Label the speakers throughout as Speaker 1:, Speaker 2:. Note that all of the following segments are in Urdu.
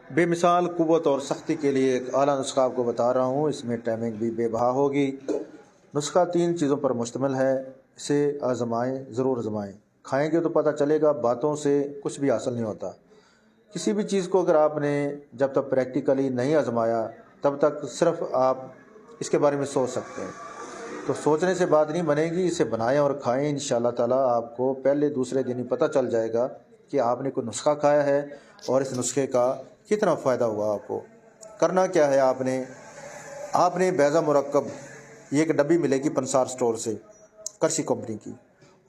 Speaker 1: بے مثال قوت اور سختی کے لیے ایک اعلیٰ نسخہ آپ کو بتا رہا ہوں، اس میں ٹائمنگ بھی بے بہا ہوگی۔ نسخہ 3 چیزوں پر مشتمل ہے، اسے آزمائیں، ضرور آزمائیں۔ کھائیں گے تو پتہ چلے گا، باتوں سے کچھ بھی حاصل نہیں ہوتا۔ کسی بھی چیز کو اگر آپ نے جب تک پریکٹیکلی نہیں آزمایا تب تک صرف آپ اس کے بارے میں سوچ سکتے ہیں، تو سوچنے سے بات نہیں بنے گی، اسے بنائیں اور کھائیں۔ انشاءاللہ تعالیٰ آپ کو پہلے دوسرے دن ہی پتہ چل جائے گا کہ آپ نے کوئی نسخہ کھایا ہے اور اس نسخے کا کتنا فائدہ ہوا آپ کو۔ کرنا کیا ہے، آپ نے بیضہ مرکب، یہ ایک ڈبی ملے گی پنسار سٹور سے، کرشی کمپنی کی،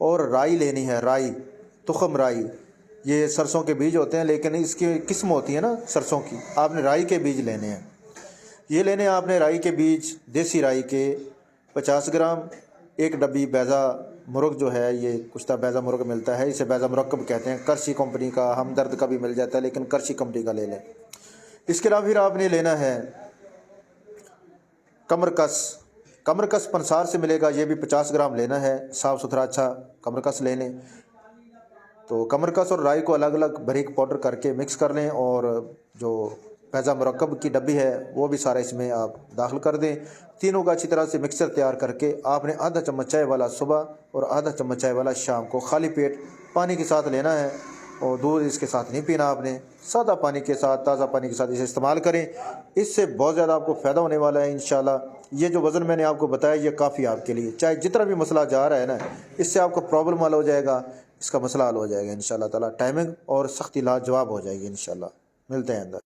Speaker 1: اور رائی لینی ہے، رائی، تخم رائی۔ یہ سرسوں کے بیج ہوتے ہیں لیکن اس کی قسم ہوتی ہے نا سرسوں کی، آپ نے رائی کے بیج لینے ہیں۔ یہ لینے ہیں آپ نے رائی کے بیج، دیسی رائی کے 50 گرام۔ ایک ڈبی بیضہ مرغ جو ہے، یہ کشتہ بیضہ مرغ ملتا ہے، اسے بیضہ مرکب کہتے ہیں، کرشی کمپنی کا، ہمدرد کا بھی مل جاتا ہے لیکن کرشی کمپنی کا لے لیں۔ اس کے علاوہ پھر آپ نے لینا ہے کمرکس پنسار سے ملے گا، یہ بھی 50 گرام لینا ہے، صاف ستھرا اچھا کمرکس لے لیں۔ تو کمرکس اور رائی کو الگ الگ باریک پاؤڈر کر کے مکس کر لیں، اور جو بیضہ مرکب کی ڈبی ہے وہ بھی سارا اس میں آپ داخل کر دیں۔ تینوں کا اچھی طرح سے مکسچر تیار کر کے آپ نے آدھا چمچ چائے والا صبح اور آدھا چمچ چائے والا شام کو خالی پیٹ پانی کے ساتھ لینا ہے، اور دودھ اس کے ساتھ نہیں پینا آپ نے، سادہ پانی کے ساتھ، تازہ پانی کے ساتھ اسے استعمال کریں۔ اس سے بہت زیادہ آپ کو فائدہ ہونے والا ہے انشاءاللہ۔ یہ جو وزن میں نے آپ کو بتایا یہ کافی آپ کے لیے، چاہے جتنا بھی مسئلہ جا رہا ہے نا، اس سے آپ کو پرابلم حل ہو جائے گا، اس کا مسئلہ حل ہو جائے گا انشاءاللہ تعالیٰ۔ ٹائمنگ اور سختی لاجواب ہو جائے گی انشاءاللہ۔ ملتے ہیں اندر۔